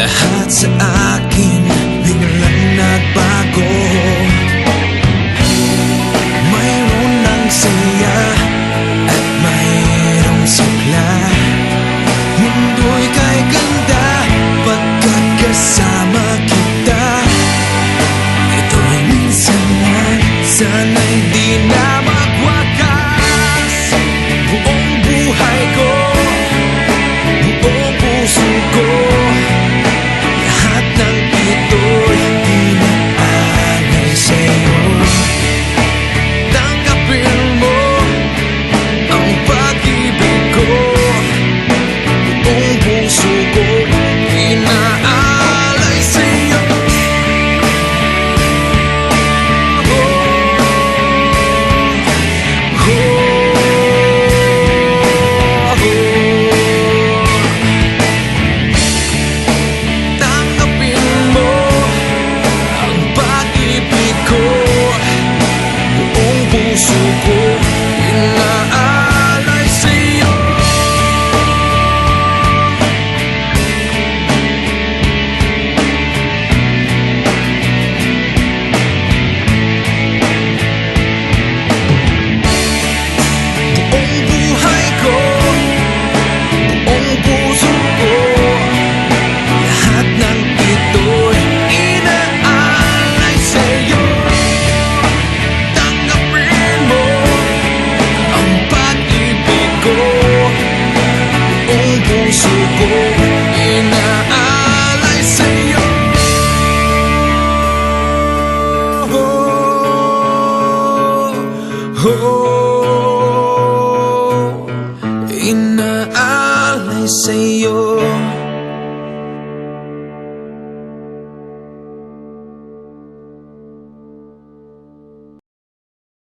Lahat sa akin biglang nagbago. Mayroon ng saya at mayroong sigla. Mundo'y kay ganda pagkat kasama kita. Ito'y minsan lang, sana'y di na magwakas. Buong buhay ko, buong puso ko, lahat ng ito'y inaalay sa'yo. Tanggapin mo ang pag-ibig ko, buong puso ko, inaalay sa'yo. Tanggapin mo ang pag-ibig ko, buong puso ko, inaalay sa'yo. Buong buhay ko, buong puso ko, lahat ng ito'y inaalay sa'yo. Tanggapin mo ang pag-ibig ko, buong puso ko, inaalay sa'yo. Inaalay sa'yo.